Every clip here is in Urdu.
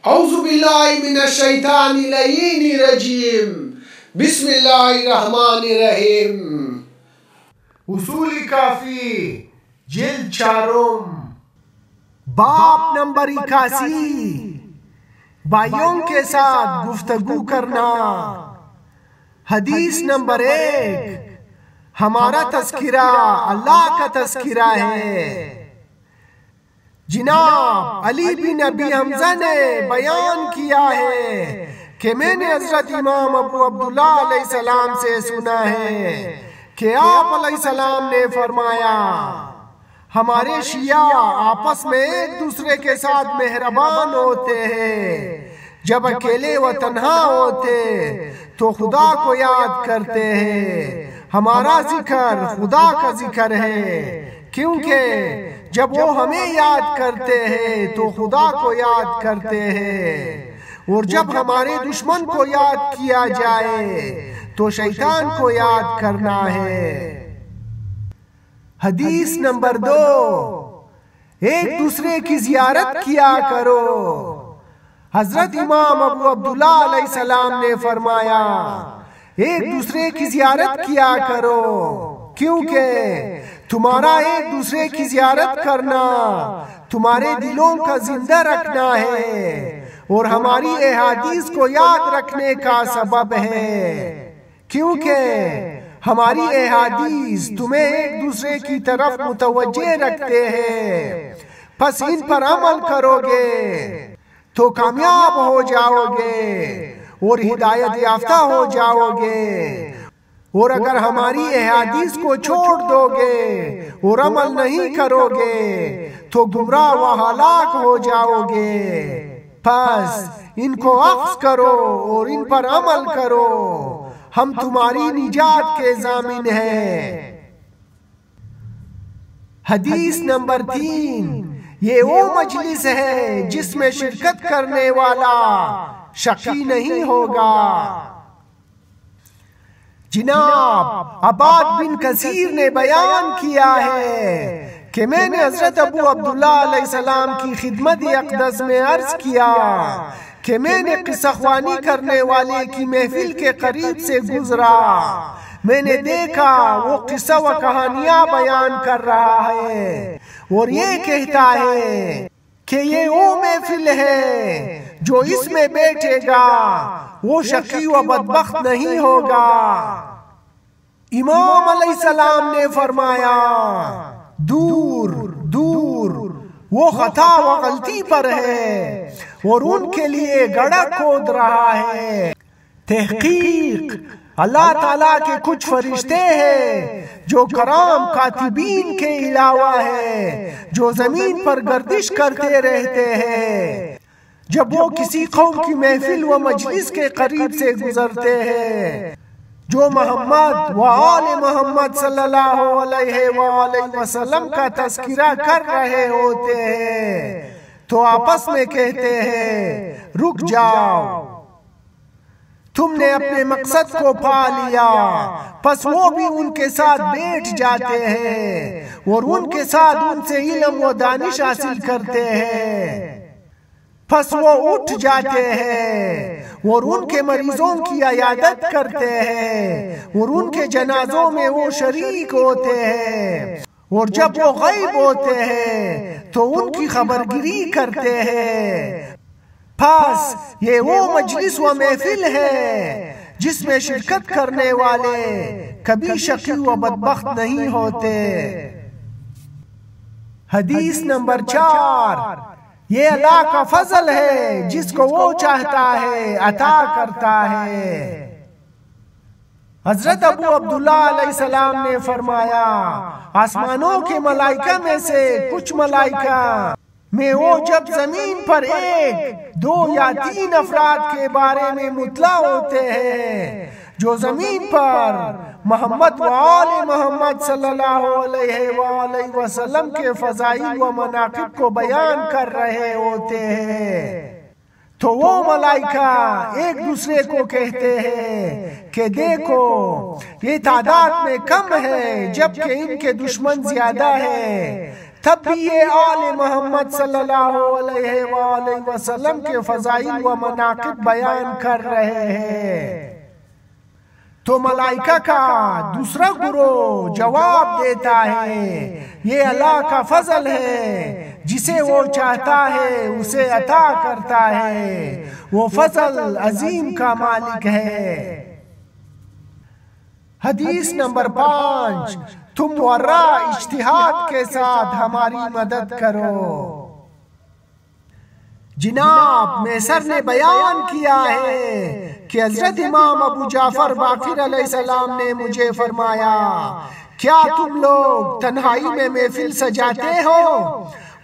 اعوذ باللہ من الشیطان الرجیم بسم اللہ الرحمن الرحیم۔ اصول کافی جلد 4 باب نمبر 81 بھائیوں کے ساتھ گفتگو کرنا۔ حدیث نمبر 1 ہمارا تذکرہ اللہ کا تذکرہ ہے۔ جناب علی بن ابی حمزہ نے بیان کیا ہے کہ میں نے حضرت امام ابو عبداللہ علیہ السلام سے سنا ہے کہ آپ علیہ السلام نے فرمایا، ہمارے شیعہ آپس میں ایک دوسرے کے ساتھ مہربان ہوتے ہیں، جب اکیلے و تنہا ہوتے تو خدا کو یاد کرتے ہیں۔ ہمارا ذکر خدا کا ذکر ہے، کیونکہ جب وہ ہمیں یاد کرتے ہیں تو خدا کو یاد کرتے ہیں، اور جب ہمارے دشمن کو یاد کیا جائے تو شیطان کو یاد کرنا ہے۔ حدیث نمبر 2 ایک دوسرے کی زیارت کیا کرو۔ حضرت امام ابو عبداللہ علیہ السلام نے فرمایا، ایک دوسرے کی زیارت کیا کرو، کیونکہ تمہارا ایک دوسرے کی زیارت کرنا تمہارے دلوں کا زندہ رکھنا ہے اور ہماری احادیث کو یاد رکھنے کا سبب ہے، کیونکہ ہماری احادیث تمہیں ایک دوسرے کی طرف متوجہ رکھتے ہیں۔ پس ان پر عمل کرو گے تو کامیاب ہو جاؤ گے اور ہدایت یافتہ ہو جاؤ گے، اور اگر ہماری احادیث کو چھوڑ دو گے اور عمل نہیں کرو گے تو گمراہ و ہلاک ہو جاؤ گے۔ پس ان کو اخذ کرو اور ان پر عمل کرو، ہم تمہاری نجات کے ضامن ہیں۔ حدیث نمبر 3 یہ وہ مجلس ہے جس میں شرکت کرنے والا شقی نہیں ہوگا۔ جناب عباد بن کثیر نے بیان کیا ہے کہ میں نے حضرت ابو عبداللہ علیہ السلام کی خدمت اقدس میں عرض کیا کہ میں نے قصہ خوانی کرنے والے کی محفل کے قریب سے گزرا، میں نے دیکھا وہ قصہ و کہانیاں بیان کر رہا ہے اور یہ کہتا ہے کہ یہ وہ محفل ہے جو اس میں بیٹھے گا وہ شقی و بدبخت نہیں ہوگا۔ امام علیہ السلام نے فرمایا، دور دور وہ خطا و غلطی پر ہے اور ان کے لیے گڑھا کھود رہا ہے۔ تحقیق اللہ تعالیٰ کے کچھ فرشتے ہیں جو کرام کاتبین کے علاوہ ہے، جو زمین پر گردش کرتے رہتے ہیں۔ جب وہ کسی قوم کی محفل و مجلس کے قریب سے گزرتے ہیں جو محمد و آل محمد صلی اللہ علیہ وآلہ وسلم کا تذکرہ کر رہے ہوتے ہیں تو آپس میں کہتے ہیں، رک جاؤ، تم نے اپنے مقصد کو پا لیا۔ پس وہ بھی ان کے ساتھ بیٹھ جاتے ہیں اور ان کے ساتھ ان سے علم و دانش حاصل کرتے ہیں۔ پس وہ اٹھ جاتے ہیں اور ان کے مریضوں کی عیادت کرتے ہیں اور ان کے جنازوں میں وہ شریک ہوتے ہیں، اور جب وہ غائب ہوتے ہیں تو ان کی خبرگیری کرتے ہیں۔ پس یہ وہ مجلس و محفل ہے جس میں شرکت کرنے والے کبھی شقی و بدبخت نہیں ہوتے۔ حدیث نمبر 4 یہ اللہ کا فضل ہے، جس کو وہ چاہتا ہے عطا کرتا ہے۔ حضرت ابو عبداللہ علیہ السلام نے فرمایا، آسمانوں کے ملائکہ میں سے کچھ ملائکہ میں وہ جب زمین پر 1، 2 یا 3 افراد کے بارے میں مطلع ہوتے ہیں جو زمین پر محمد و آل محمد صلی اللہ علیہ وآلہ وسلم کے فضائل و مناقب کو بیان کر رہے ہوتے ہیں، تو وہ ملائکہ ایک دوسرے کو کہتے ہیں کہ دیکھو یہ تعداد میں کم ہے جبکہ ان کے دشمن زیادہ ہے، تب بھی یہ آل محمد صلی اللہ علیہ وآلہ وسلم کے فضائل و مناقب بیان کر رہے ہیں، تو ملائکہ کا دوسرا گروہ جواب دیتا ہے یہ اللہ کا فضل ہے، جسے وہ چاہتا ہے اسے عطا کرتا ہے، وہ فضل عظیم کا مالک ہے۔ حدیث نمبر 5، تم ورا اجتہاد کے ساتھ ہماری مدد کرو۔ جناب میسر نے بیان کیا ہے کہ حضرت امام ابو جعفر باقر علیہ السلام نے مجھے فرمایا، کیا تم لوگ تنہائی میں محفل سجاتے ہو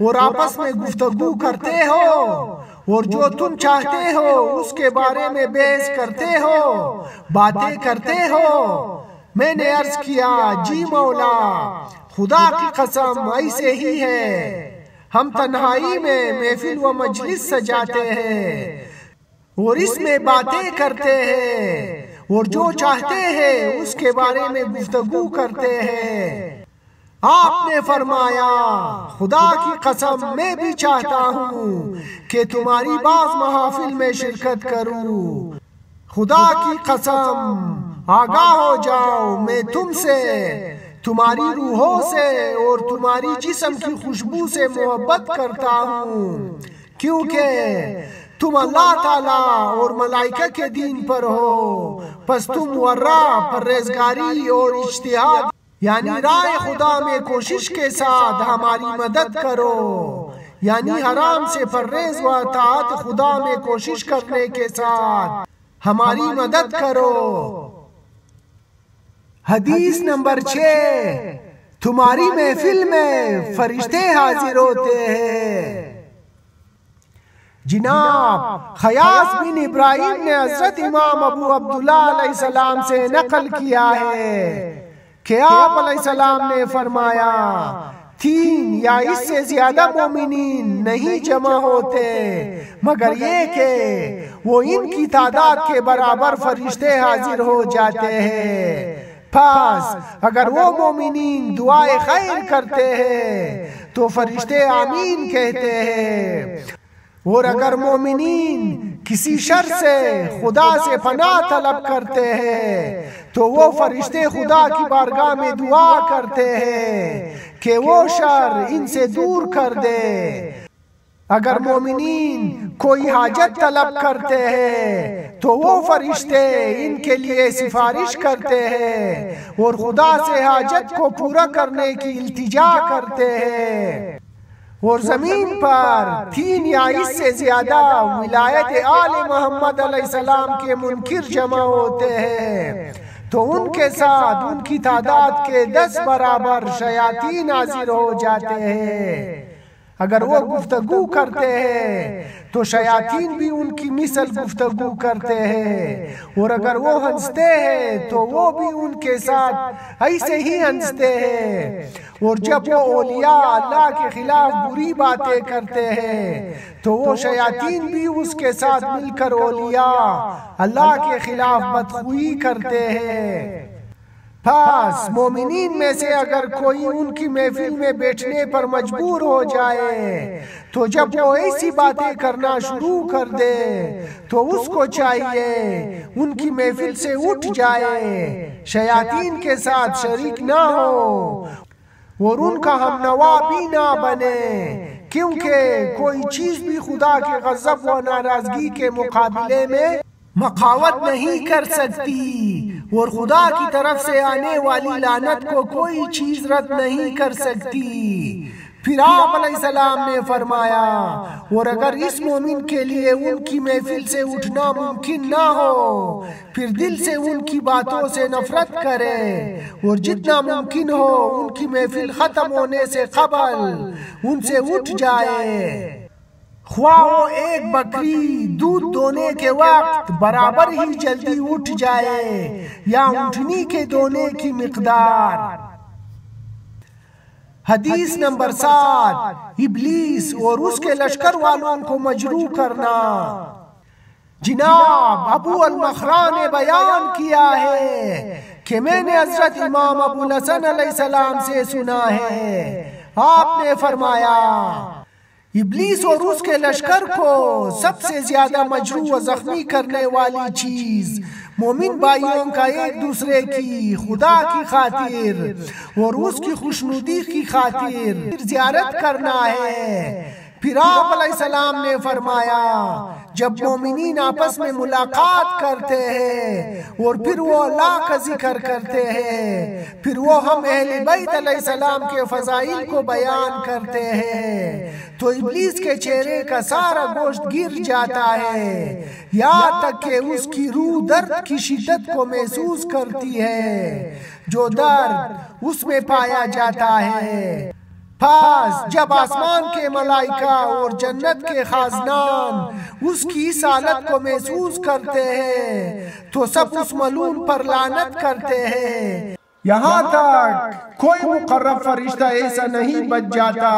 اور آپس میں گفتگو کرتے ہو اور جو تم چاہتے ہو اس کے بارے میں بحث کرتے ہو، باتیں کرتے ہو؟ میں نے عرض کیا، جی مولا، خدا کی قسم ایسے ہی ہے، ہم تنہائی میں محفل و مجلس سجاتے ہیں اور اس میں باتیں کرتے ہیں اور جو چاہتے ہیں اس کے بارے میں گفتگو کرتے ہیں۔ آپ نے فرمایا، خدا کی قسم میں بھی چاہتا ہوں کہ تمہاری بعض محافل میں شرکت کروں۔ خدا کی قسم آگاہ ہو جاؤ، میں تم سے، تمہاری روحوں سے اور تمہاری جسم کی خوشبو سے محبت کرتا ہوں، کیونکہ تم اللہ تعالیٰ اور ملائکہ کے دین پر ہو، پس تم ورا پرہیزگاری اور اجتہاد یعنی راہ خدا میں کوشش کے ساتھ ہماری مدد کرو، یعنی حرام سے پرہیز و اطاعت خدا میں کوشش کرنے کے ساتھ ہماری مدد کرو۔ حدیث نمبر 6، تمہاری محفل میں فرشتے حاضر ہوتے ہیں۔ جناب خیاس بن ابراہیم نے حضرت امام ابو عبداللہ علیہ السلام سے نقل کیا ہے کہ آپ علیہ السلام نے فرمایا، 3 یا اس سے زیادہ مومنین نہیں جمع ہوتے مگر یہ کہ وہ ان کی تعداد کے برابر فرشتے حاضر ہو جاتے ہیں۔ پس اگر وہ مومنین دعائے خیر کرتے ہیں تو فرشتے آمین کہتے ہیں، اور اگر مومنین کسی شر سے خدا سے پناہ طلب کرتے ہیں تو وہ فرشتے خدا کی بارگاہ میں دعا کرتے ہیں کہ وہ شر ان سے دور کر دے۔ اگر مومنین کوئی حاجت طلب کرتے ہیں تو وہ فرشتے ان کے لیے سفارش کرتے ہیں اور خدا سے حاجت کو پورا کرنے کی التجا کرتے ہیں۔ اور زمین پر 3 یا اس سے زیادہ ولایت آل محمد علیہ السلام کے منکر جمع ہوتے ہیں تو ان کے ساتھ ان کی تعداد کے 10 برابر شیاطین حاضر ہو جاتے ہیں۔ اگر وہ گفتگو کرتے ہیں تو شیاطین بھی ان کی مثل گفتگو کرتے ہیں، اور اگر وہ ہنستے ہیں تو وہ بھی ان کے ساتھ ایسے ہی ہنستے ہیں، اور جب وہ اولیاء اللہ کے خلاف بری باتیں کرتے ہیں تو وہ شیاطین بھی اس کے ساتھ مل کر اولیاء اللہ کے خلاف بدخوئی کرتے ہیں۔ پس مومنین میں سے اگر کوئی ان کی محفل میں بیٹھنے پر مجبور ہو جائے تو جب وہ ایسی باتیں کرنا شروع کر دے تو اس کو چاہیے ان کی محفل سے اٹھ جائے، شیاطین کے ساتھ شریک نہ ہو اور ان کا ہم نوا بھی نہ بنے، کیونکہ کوئی چیز بھی خدا کے غضب و ناراضگی کے مقابلے میں مقاومت نہیں کر سکتی، اور خدا کی طرف سے آنے والی لعنت کو کوئی چیز رد نہیں کر سکتی۔ پھر آپ علیہ السلام نے فرمایا، اور اگر اس مومن کے لیے ان کی محفل سے اٹھنا ممکن نہ ہو پھر دل سے ان کی باتوں سے نفرت کرے اور جتنا ممکن ہو ان کی محفل ختم ہونے سے قبل ان سے اٹھ جائے، خواہ وہ ایک بکری دودھ دونے کے وقت برابر ہی جلدی اٹھ جائے یا اونٹنی کے دونے کی مقدار۔ حدیث نمبر 7، ابلیس اور اس کے لشکر والوں کو مجروح کرنا۔ جناب ابو المخرا نے بیان کیا ہے کہ میں نے حضرت امام ابو الحسن علیہ السلام سے سنا ہے، آپ نے فرمایا ابلیس اور اس کے لشکر کو سب سے زیادہ مجروح و زخمی کرنے والی چیز مومن بھائیوں کا ایک دوسرے کی خدا کی خاطر اور اس کی خوشنودی کی خاطر زیارت کرنا ہے۔ پھر آپ علیہ السلام نے فرمایا جب مومنین آپس میں ملاقات کرتے ہیں اور پھر وہ اللہ کا ذکر کرتے ہیں، پھر وہ ہم اہل بیت علیہ السلام کے فضائل کو بیان کرتے ہیں، تو ابلیس کے چہرے کا سارا گوشت گر جاتا ہے، یہاں تک کہ اس کی روح درد کی شدت کو محسوس کرتی ہے جو درد اس میں پایا جاتا ہے۔ پس جب آسمان کے ملائکہ اور جنت کے خازنان اس کی اس حالت کو محسوس کرتے ہیں تو سب اس ملعون پر لعنت کرتے ہیں، یہاں تک کوئی مقرب فرشتہ ایسا نہیں بچ جاتا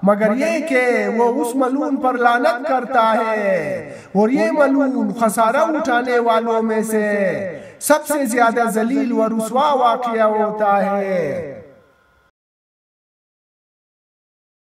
مگر یہ کہ وہ اس ملعون پر لعنت کرتا ہے، اور یہ ملعون خسارہ اٹھانے والوں میں سے سب سے زیادہ ذلیل و رسوا واقعہ ہوتا ہے۔